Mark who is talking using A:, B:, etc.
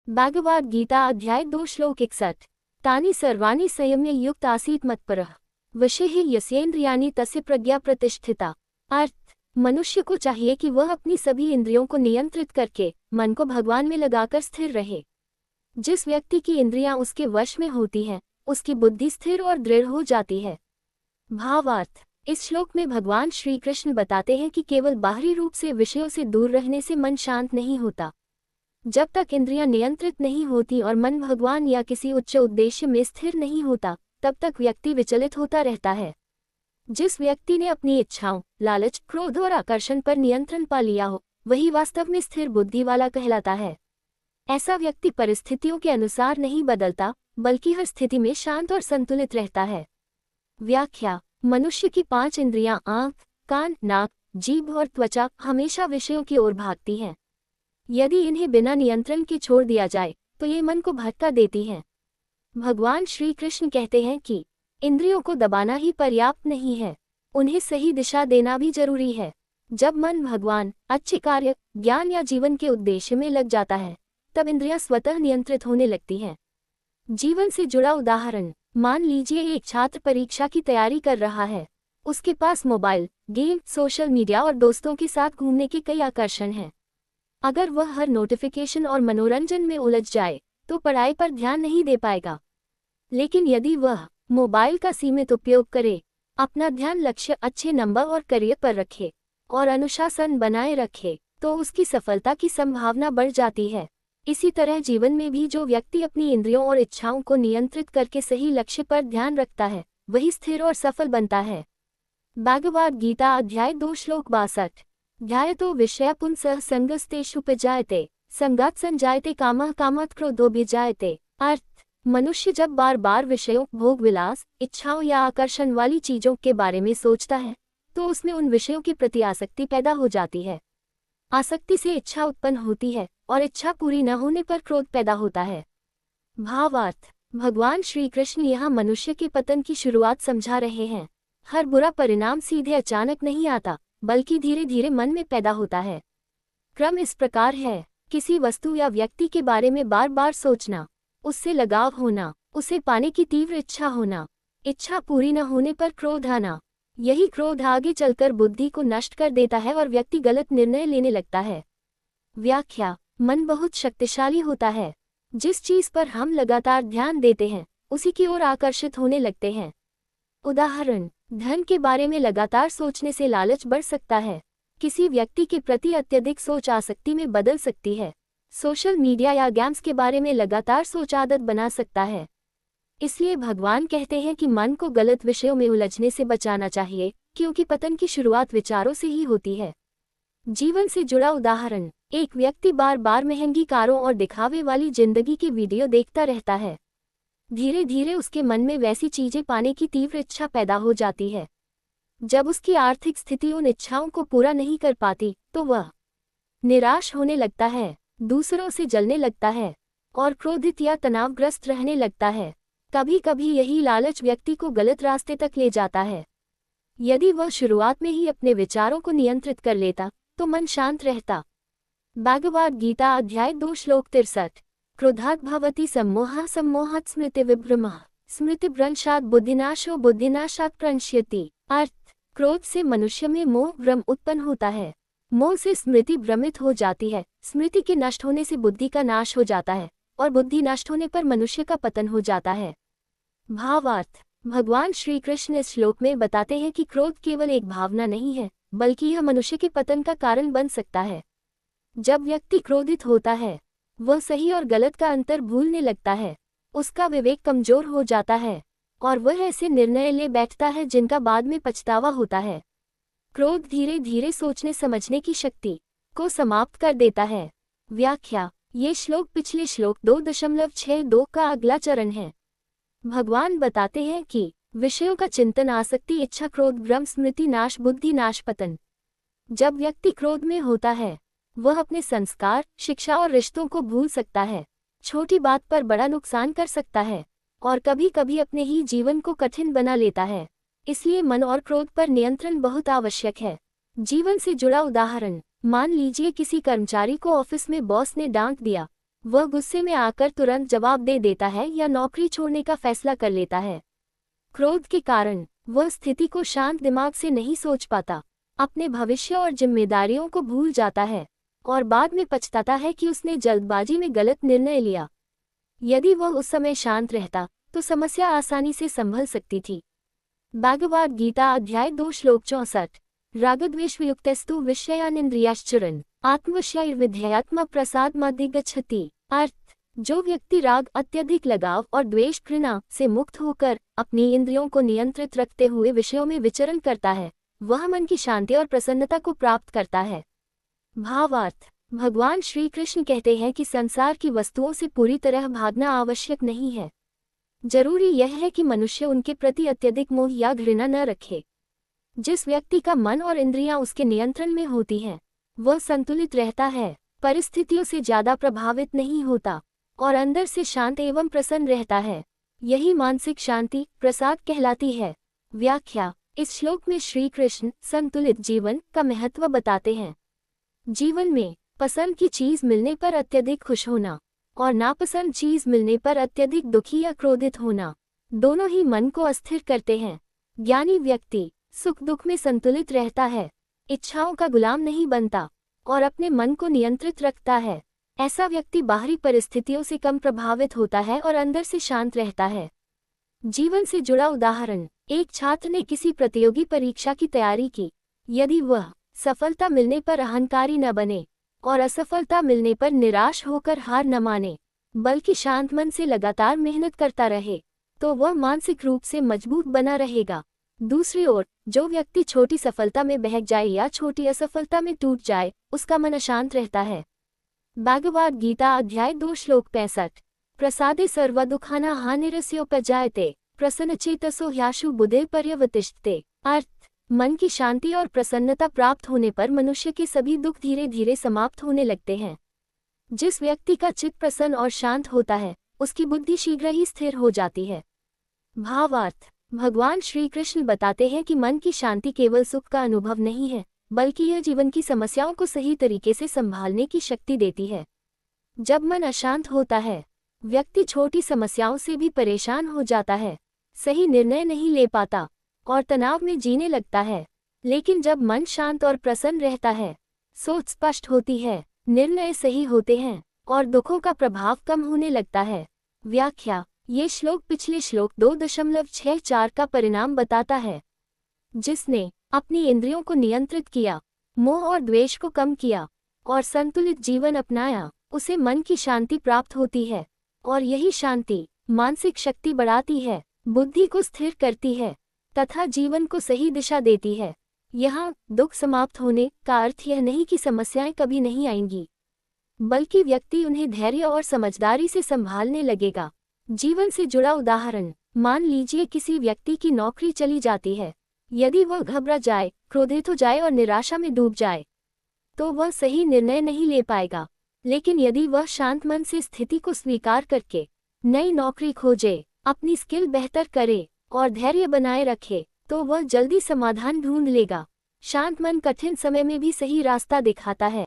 A: भागवत गीता अध्याय 2 श्लोक 61। तानि सर्वाणि संयम्य युक्त आसीत् मत्परः वशे हि यस्येन्द्रियाणि तस्य प्रज्ञा प्रतिष्ठिता। अर्थ, मनुष्य को चाहिए कि वह अपनी सभी इंद्रियों को नियंत्रित करके मन को भगवान में लगाकर स्थिर रहे। जिस व्यक्ति की इंद्रियां उसके वश में होती हैं, उसकी बुद्धि स्थिर और दृढ़ हो जाती है। भावार्थ, इस श्लोक में भगवान श्री कृष्ण बताते हैं कि केवल बाहरी रूप से विषयों से दूर रहने से मन शांत नहीं होता। जब तक इंद्रियां नियंत्रित नहीं होती और मन भगवान या किसी उच्च उद्देश्य में स्थिर नहीं होता, तब तक व्यक्ति विचलित होता रहता है। जिस व्यक्ति ने अपनी इच्छाओं, लालच, क्रोध और आकर्षण पर नियंत्रण पा लिया हो, वही वास्तव में स्थिर बुद्धि वाला कहलाता है। ऐसा व्यक्ति परिस्थितियों के अनुसार नहीं बदलता, बल्कि हर स्थिति में शांत और संतुलित रहता है। व्याख्या: मनुष्य की 5 इंद्रियां आंख, कान, नाक, जीभ और त्वचा हमेशा विषयों की ओर भागती हैं। यदि इन्हें बिना नियंत्रण के छोड़ दिया जाए तो ये मन को भटका देती हैं। भगवान श्री कृष्ण कहते हैं कि इंद्रियों को दबाना ही पर्याप्त नहीं है, उन्हें सही दिशा देना भी जरूरी है। जब मन भगवान, अच्छे कार्य, ज्ञान या जीवन के उद्देश्य में लग जाता है, तब इंद्रियां स्वतः नियंत्रित होने लगती हैं। जीवन से जुड़ा उदाहरण: मान लीजिए एक छात्र परीक्षा की तैयारी कर रहा है। उसके पास मोबाइल, गेम, सोशल मीडिया और दोस्तों के साथ घूमने के कई आकर्षण हैं। अगर वह हर नोटिफिकेशन और मनोरंजन में उलझ जाए तो पढ़ाई पर ध्यान नहीं दे पाएगा। लेकिन यदि वह मोबाइल का सीमित उपयोग करे, अपना ध्यान लक्ष्य, अच्छे नंबर और करियर पर रखे और अनुशासन बनाए रखे, तो उसकी सफलता की संभावना बढ़ जाती है। इसी तरह जीवन में भी जो व्यक्ति अपनी इंद्रियों और इच्छाओं को नियंत्रित करके सही लक्ष्य पर ध्यान रखता है, वही स्थिर और सफल बनता है। भागवत गीता अध्याय 2 श्लोक 62। ध्यायतो विषया पुंसः संगस्तेषुपजायते संगात् संजायते कामः कामात् क्रोधोऽभिजायते। अर्थ, मनुष्य जब बार बार विषयों, भोग विलास, इच्छाओं या आकर्षण वाली चीजों के बारे में सोचता है तो उसमें उन विषयों के प्रति आसक्ति पैदा हो जाती है। आसक्ति से इच्छा उत्पन्न होती है और इच्छा पूरी न होने पर क्रोध पैदा होता है। भावार्थ, भगवान श्री कृष्ण यहाँ मनुष्य के पतन की शुरुआत समझा रहे हैं। हर बुरा परिणाम सीधे अचानक नहीं आता, बल्कि धीरे धीरे मन में पैदा होता है। क्रम इस प्रकार है: किसी वस्तु या व्यक्ति के बारे में बार बार सोचना, उससे लगाव होना, उसे पाने की तीव्र इच्छा होना, इच्छा पूरी न होने पर क्रोध आना। यही क्रोध आगे चलकर बुद्धि को नष्ट कर देता है और व्यक्ति गलत निर्णय लेने लगता है। व्याख्या: मन बहुत शक्तिशाली होता है। जिस चीज पर हम लगातार ध्यान देते हैं, उसी की ओर आकर्षित होने लगते हैं। उदाहरण: धन के बारे में लगातार सोचने से लालच बढ़ सकता है। किसी व्यक्ति के प्रति अत्यधिक सोच आसक्ति में बदल सकती है। सोशल मीडिया या गेम्स के बारे में लगातार सोच आदत बना सकता है। इसलिए भगवान कहते हैं कि मन को गलत विषयों में उलझने से बचाना चाहिए, क्योंकि पतन की शुरुआत विचारों से ही होती है। जीवन से जुड़ा उदाहरण: एक व्यक्ति बार बार महंगी कारों और दिखावे वाली जिंदगी की वीडियो देखता रहता है। धीरे धीरे उसके मन में वैसी चीजें पाने की तीव्र इच्छा पैदा हो जाती है। जब उसकी आर्थिक स्थिति उन इच्छाओं को पूरा नहीं कर पाती, तो वह निराश होने लगता है, दूसरों से जलने लगता है और क्रोधित या तनावग्रस्त रहने लगता है। कभी कभी यही लालच व्यक्ति को गलत रास्ते तक ले जाता है। यदि वह शुरुआत में ही अपने विचारों को नियंत्रित कर लेता तो मन शांत रहता। भागवत गीता अध्याय 2 श्लोक 63। क्रोधात् भवति सम्मोहः सम्मोहात् स्मृतिविभ्रमः स्मृतिभ्रंशात् बुद्धिनाशो बुद्धिनाशात् प्रणश्यति। अर्थ, क्रोध से मनुष्य में मोह भ्रम उत्पन्न होता है। मोह से स्मृति भ्रमित हो जाती है, स्मृति के नष्ट होने से बुद्धि का नाश हो जाता है और बुद्धि नष्ट होने पर मनुष्य का पतन हो जाता है। भावार्थ, भगवान श्री कृष्ण इस श्लोक में बताते हैं कि क्रोध केवल एक भावना नहीं है, बल्कि यह मनुष्य के पतन का कारण बन सकता है। जब व्यक्ति क्रोधित होता है, वह सही और गलत का अंतर भूलने लगता है, उसका विवेक कमजोर हो जाता है और वह ऐसे निर्णय ले बैठता है जिनका बाद में पछतावा होता है। क्रोध धीरे धीरे सोचने समझने की शक्ति को समाप्त कर देता है। व्याख्या: ये श्लोक पिछले श्लोक 2.62 का अगला चरण है। भगवान बताते हैं कि विषयों का चिंतन, आसक्ति, इच्छा, क्रोध, भ्रम, स्मृति नाश, बुद्धि नाश, पतन। जब व्यक्ति क्रोध में होता है, वह अपने संस्कार, शिक्षा और रिश्तों को भूल सकता है, छोटी बात पर बड़ा नुकसान कर सकता है और कभी कभी अपने ही जीवन को कठिन बना लेता है। इसलिए मन और क्रोध पर नियंत्रण बहुत आवश्यक है। जीवन से जुड़ा उदाहरण: मान लीजिए किसी कर्मचारी को ऑफिस में बॉस ने डांट दिया। वह गुस्से में आकर तुरंत जवाब दे देता है या नौकरी छोड़ने का फैसला कर लेता है। क्रोध के कारण वह स्थिति को शांत दिमाग से नहीं सोच पाता, अपने भविष्य और जिम्मेदारियों को भूल जाता है और बाद में पछताता है कि उसने जल्दबाजी में गलत निर्णय लिया। यदि वह उस समय शांत रहता तो समस्या आसानी से संभल सकती थी। भगवद गीता अध्याय 2 श्लोक 64। रागद्वेषयुक्तस्तु विषयानिन्द्रियाश्चरन् आत्मवश्यैर्विध्ययात्म प्रसाद मधिगच्छति। अर्थ, जो व्यक्ति राग, अत्यधिक लगाव और द्वेष, घृणा से मुक्त होकर अपनी इंद्रियों को नियंत्रित रखते हुए विषयों में विचरण करता है, वह मन की शांति और प्रसन्नता को प्राप्त करता है। भावार्थ, भगवान श्री कृष्ण कहते हैं कि संसार की वस्तुओं से पूरी तरह भागना आवश्यक नहीं है। जरूरी यह है कि मनुष्य उनके प्रति अत्यधिक मोह या घृणा न रखे। जिस व्यक्ति का मन और इंद्रियां उसके नियंत्रण में होती हैं, वह संतुलित रहता है, परिस्थितियों से ज्यादा प्रभावित नहीं होता और अंदर से शांत एवं प्रसन्न रहता है। यही मानसिक शांति, प्रसाद कहलाती है। व्याख्या, इस श्लोक में श्री कृष्ण संतुलित जीवन का महत्व बताते हैं। जीवन में पसंद की चीज मिलने पर अत्यधिक खुश होना और नापसंद चीज मिलने पर अत्यधिक दुखी या क्रोधित होना, दोनों ही मन को अस्थिर करते हैं। ज्ञानी व्यक्ति सुख दुख में संतुलित रहता है, इच्छाओं का गुलाम नहीं बनता और अपने मन को नियंत्रित रखता है। ऐसा व्यक्ति बाहरी परिस्थितियों से कम प्रभावित होता है और अंदर से शांत रहता है। जीवन से जुड़ा उदाहरण, एक छात्र ने किसी प्रतियोगी परीक्षा की तैयारी की। यदि वह सफलता मिलने पर अहंकारी न बने और असफलता मिलने पर निराश होकर हार न माने, बल्कि शांत मन से लगातार मेहनत करता रहे, तो वह मानसिक रूप से मजबूत बना रहेगा। दूसरी ओर, जो व्यक्ति छोटी सफलता में बहक जाए या छोटी असफलता में टूट जाए, उसका मन अशांत रहता है। भगवद गीता अध्याय 2 श्लोक 65। प्रसादे सर्वदुःखानां हानिरस्योपजायते प्रसन्नचेतसो ह्याशु बुद्धे पर्यवतिष्ठते। अर्थ, मन की शांति और प्रसन्नता प्राप्त होने पर मनुष्य के सभी दुख धीरे धीरे समाप्त होने लगते हैं। जिस व्यक्ति का चित्त प्रसन्न और शांत होता है, उसकी बुद्धि शीघ्र ही स्थिर हो जाती है। भावार्थ, भगवान श्री कृष्ण बताते हैं कि मन की शांति केवल सुख का अनुभव नहीं है, बल्कि यह जीवन की समस्याओं को सही तरीके से संभालने की शक्ति देती है। जब मन अशांत होता है, व्यक्ति छोटी समस्याओं से भी परेशान हो जाता है, सही निर्णय नहीं ले पाता और तनाव में जीने लगता है। लेकिन जब मन शांत और प्रसन्न रहता है, सोच स्पष्ट होती है, निर्णय सही होते हैं और दुखों का प्रभाव कम होने लगता है। व्याख्या, ये श्लोक पिछले श्लोक 2.64 का परिणाम बताता है। जिसने अपनी इंद्रियों को नियंत्रित किया, मोह और द्वेष को कम किया और संतुलित जीवन अपनाया, उसे मन की शांति प्राप्त होती है और यही शांति मानसिक शक्ति बढ़ाती है, बुद्धि को स्थिर करती है तथा जीवन को सही दिशा देती है। यहाँ दुख समाप्त होने का अर्थ यह नहीं कि समस्याएं कभी नहीं आएंगी, बल्कि व्यक्ति उन्हें धैर्य और समझदारी से संभालने लगेगा। जीवन से जुड़ा उदाहरण, मान लीजिए किसी व्यक्ति की नौकरी चली जाती है। यदि वह घबरा जाए, क्रोधित हो जाए और निराशा में डूब जाए, तो वह सही निर्णय नहीं ले पाएगा। लेकिन यदि वह शांत मन से स्थिति को स्वीकार करके नई नौकरी खोजे, अपनी स्किल बेहतर करे और धैर्य बनाए रखे, तो वह जल्दी समाधान ढूंढ लेगा। शांत मन कठिन समय में भी सही रास्ता दिखाता है।